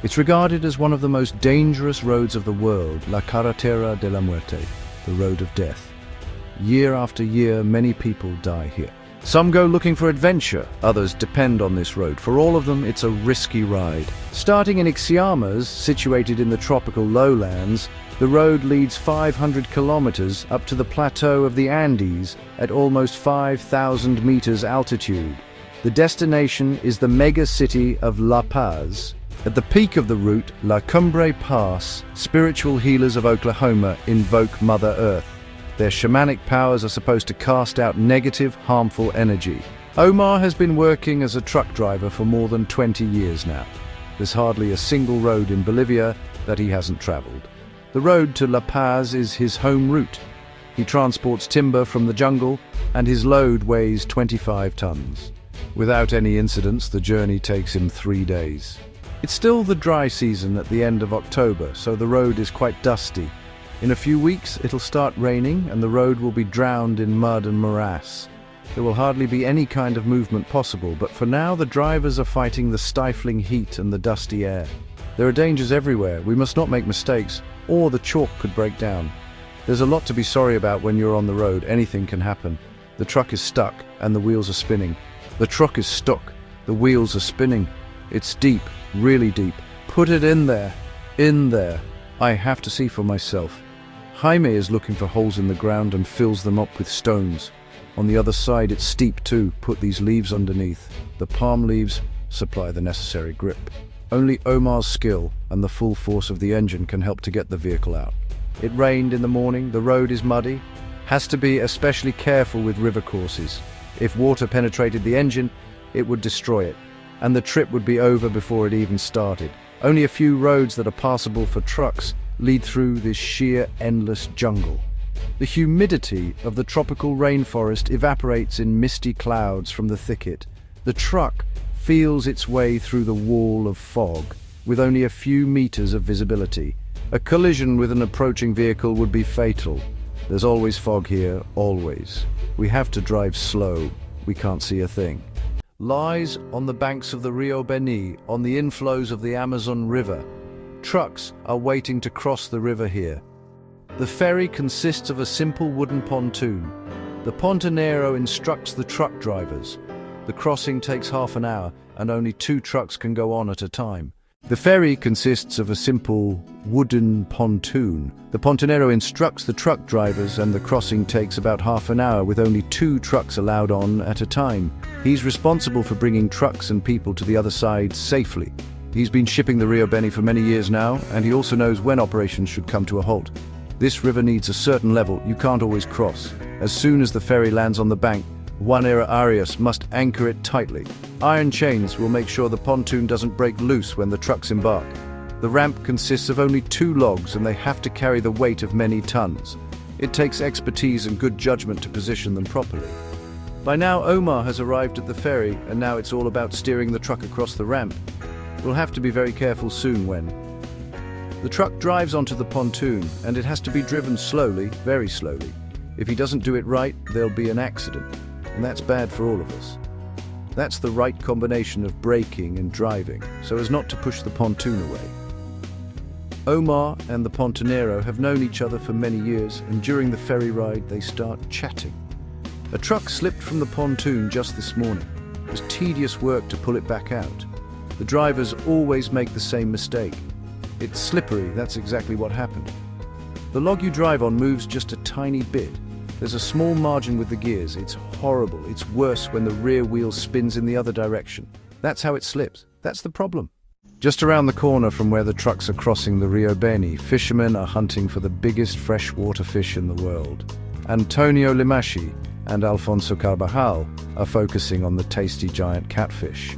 It's regarded as one of the most dangerous roads of the world, La Carretera de la Muerte, the road of death. Year after year, many people die here. Some go looking for adventure, others depend on this road. For all of them, it's a risky ride. Starting in Ixmiamas, situated in the tropical lowlands, the road leads 500 kilometers up to the plateau of the Andes at almost 5,000 meters altitude. The destination is the mega city of La Paz. At the peak of the route, La Cumbre Pass, spiritual healers of Oklahoma invoke Mother Earth. Their shamanic powers are supposed to cast out negative, harmful energy. Omar has been working as a truck driver for more than 20 years now. There's hardly a single road in Bolivia that he hasn't traveled. The road to La Paz is his home route. He transports timber from the jungle, and his load weighs 25 tons. Without any incidents, the journey takes him 3 days. It's still the dry season at the end of October, so the road is quite dusty. In a few weeks, it'll start raining and the road will be drowned in mud and morass. There will hardly be any kind of movement possible, but for now the drivers are fighting the stifling heat and the dusty air. There are dangers everywhere. We must not make mistakes, or the chalk could break down. There's a lot to be sorry about when you're on the road. Anything can happen. The truck is stuck and the wheels are spinning. The truck is stuck. The wheels are spinning. It's deep, really deep. Put it in there. In there. I have to see for myself. Jaime is looking for holes in the ground and fills them up with stones. On the other side it's steep too. Put these leaves underneath. The palm leaves supply the necessary grip. Only Omar's skill and the full force of the engine can help to get the vehicle out. It rained in the morning, the road is muddy. Has to be especially careful with river courses. If water penetrated the engine, it would destroy it, and the trip would be over before it even started. Only a few roads that are passable for trucks lead through this sheer, endless jungle. The humidity of the tropical rainforest evaporates in misty clouds from the thicket. The truck feels its way through the wall of fog, with only a few meters of visibility. A collision with an approaching vehicle would be fatal. There's always fog here, always. We have to drive slow. We can't see a thing. Lies on the banks of the Rio Beni, on the inflows of the Amazon River. Trucks are waiting to cross the river here. The ferry consists of a simple wooden pontoon. The pontonero instructs the truck drivers. The crossing takes half an hour, and only 2 trucks can go on at a time. The ferry consists of a simple wooden pontoon. The pontonero instructs the truck drivers, and the crossing takes about half an hour with only 2 trucks allowed on at a time. He's responsible for bringing trucks and people to the other side safely. He's been shipping the Rio Beni for many years now, and he also knows when operations should come to a halt. This river needs a certain level. You can't always cross. As soon as the ferry lands on the bank, Juanera Arias must anchor it tightly. Iron chains will make sure the pontoon doesn't break loose when the trucks embark. The ramp consists of only 2 logs, and they have to carry the weight of many tons. It takes expertise and good judgment to position them properly. By now, Omar has arrived at the ferry, and now it's all about steering the truck across the ramp. We'll have to be very careful soon when the truck drives onto the pontoon, and it has to be driven slowly, very slowly. If he doesn't do it right, there'll be an accident, and that's bad for all of us. That's the right combination of braking and driving, so as not to push the pontoon away. Omar and the pontonero have known each other for many years, and during the ferry ride they start chatting. A truck slipped from the pontoon just this morning. It was tedious work to pull it back out. The drivers always make the same mistake. It's slippery, that's exactly what happened. The log you drive on moves just a tiny bit. There's a small margin with the gears. It's horrible. It's worse when the rear wheel spins in the other direction. That's how it slips. That's the problem. Just around the corner from where the trucks are crossing the Rio Beni, fishermen are hunting for the biggest freshwater fish in the world. Antonio Limashi and Alfonso Carvajal are focusing on the tasty giant catfish.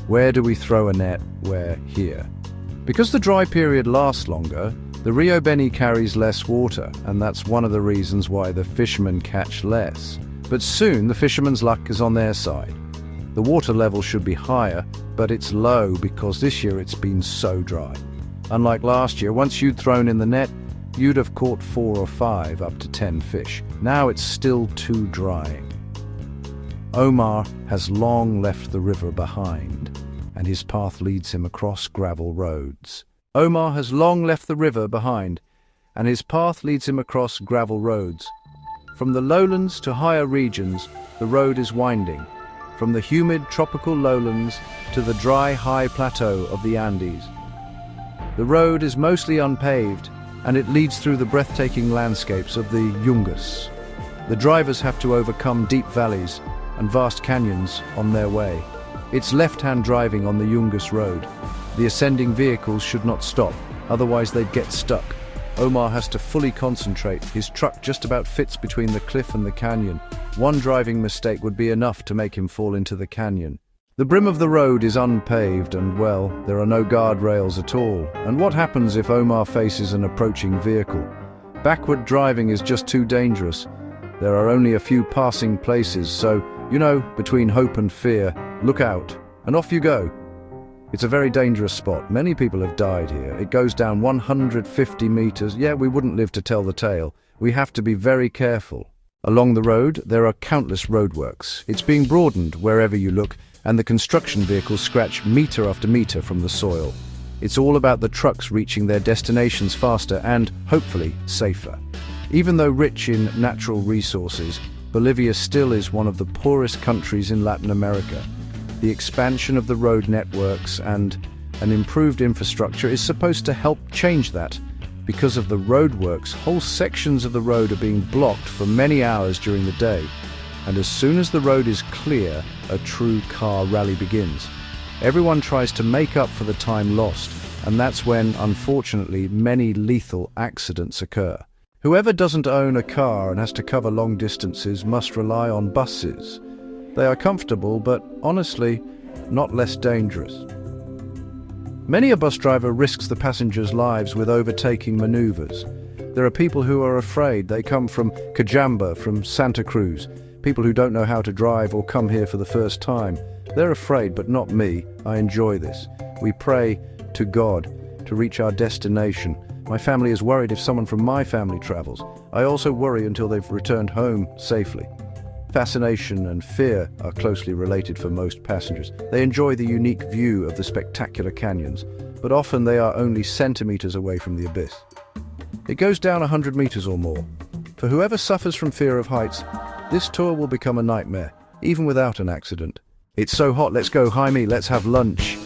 Where do we throw a net? Where? Here. Because the dry period lasts longer, the Rio Beni carries less water, and that's one of the reasons why the fishermen catch less. But soon the fishermen's luck is on their side. The water level should be higher, but it's low because this year it's been so dry. Unlike last year, once you'd thrown in the net, you'd have caught 4 or 5 up to 10 fish. Now it's still too drying. Omar has long left the river behind. and his path leads him across gravel roads. Omar has long left the river behind, and his path leads him across gravel roads. From the lowlands to higher regions, the road is winding, from the humid tropical lowlands to the dry high plateau of the Andes. The road is mostly unpaved, and it leads through the breathtaking landscapes of the Yungas. The drivers have to overcome deep valleys and vast canyons on their way. It's left-hand driving on the Yungas Road. The ascending vehicles should not stop, otherwise they'd get stuck. Omar has to fully concentrate. His truck just about fits between the cliff and the canyon. One driving mistake would be enough to make him fall into the canyon. The brim of the road is unpaved and, well, there are no guardrails at all. And what happens if Omar faces an approaching vehicle? Backward driving is just too dangerous. There are only a few passing places, so, between hope and fear, look out, and off you go. It's a very dangerous spot. Many people have died here. It goes down 150 meters. Yeah, we wouldn't live to tell the tale. We have to be very careful. Along the road, there are countless roadworks. It's being broadened wherever you look, and the construction vehicles scratch meter after meter from the soil. It's all about the trucks reaching their destinations faster and, hopefully, safer. Even though rich in natural resources, Bolivia still is one of the poorest countries in Latin America. The expansion of the road networks and an improved infrastructure is supposed to help change that. Because of the roadworks, whole sections of the road are being blocked for many hours during the day. And as soon as the road is clear, a true car rally begins. Everyone tries to make up for the time lost, and that's when, unfortunately, many lethal accidents occur. Whoever doesn't own a car and has to cover long distances must rely on buses. They are comfortable, but honestly, not less dangerous. Many a bus driver risks the passengers' lives with overtaking maneuvers. There are people who are afraid. They come from Cajamba, from Santa Cruz. People who don't know how to drive or come here for the first time. They're afraid, but not me. I enjoy this. We pray to God to reach our destination. My family is worried if someone from my family travels. I also worry until they've returned home safely. Fascination and fear are closely related for most passengers. They enjoy the unique view of the spectacular canyons, but often they are only centimeters away from the abyss. It goes down 100 meters or more. For whoever suffers from fear of heights, this tour will become a nightmare, even without an accident. It's so hot, let's go, Jaime, let's have lunch.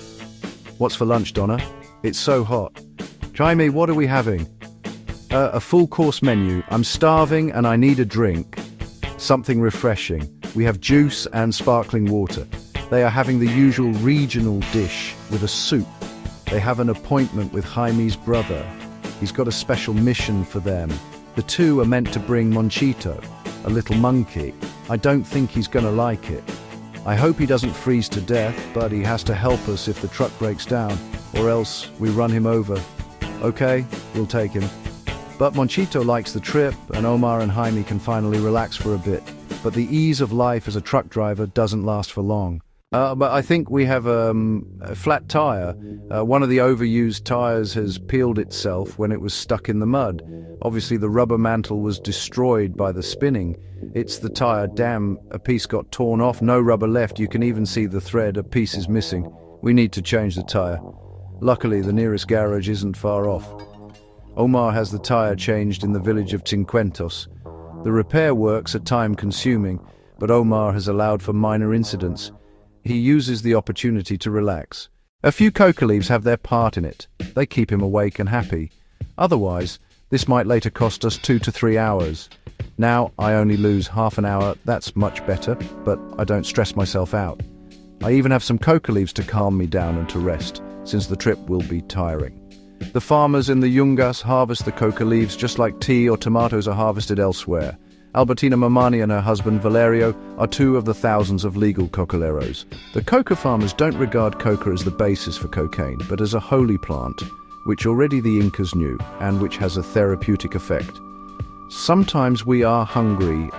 What's for lunch, Donna? It's so hot. Jaime, what are we having? A full course menu. I'm starving and I need a drink. Something refreshing. We have juice and sparkling water. They are having the usual regional dish with a soup. They have an appointment with Jaime's brother. He's got a special mission for them. The two are meant to bring Monchito, a little monkey. I don't think he's gonna like it. I hope he doesn't freeze to death, but he has to help us if the truck breaks down, or else we run him over. Okay, we'll take him. But Monchito likes the trip, and Omar and Jaime can finally relax for a bit. But the ease of life as a truck driver doesn't last for long. But I think we have a flat tire. One of the overused tires has peeled itself when it was stuck in the mud. Obviously the rubber mantle was destroyed by the spinning. It's the tire, damn, a piece got torn off, no rubber left. You can even see the thread, a piece is missing. We need to change the tire. Luckily the nearest garage isn't far off. Omar has the tire changed in the village of Cincuentos. The repair works are time-consuming, but Omar has allowed for minor incidents. He uses the opportunity to relax. A few coca leaves have their part in it. They keep him awake and happy. Otherwise, this might later cost us 2 to 3 hours. Now I only lose half an hour. That's much better, but I don't stress myself out. I even have some coca leaves to calm me down and to rest, since the trip will be tiring. The farmers in the Yungas harvest the coca leaves just like tea or tomatoes are harvested elsewhere. Albertina Mamani and her husband Valerio are 2 of the thousands of legal cocoleros. The coca farmers don't regard coca as the basis for cocaine, but as a holy plant, which already the Incas knew, and which has a therapeutic effect. Sometimes we are hungry.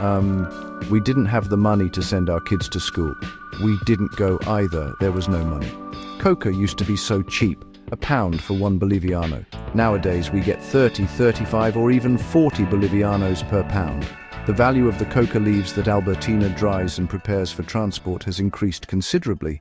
We didn't have the money to send our kids to school. We didn't go either. There was no money. Coca used to be so cheap, £1 for 1 Boliviano. Nowadays we get 30, 35 or even 40 Bolivianos per pound. The value of the coca leaves that Albertina dries and prepares for transport has increased considerably,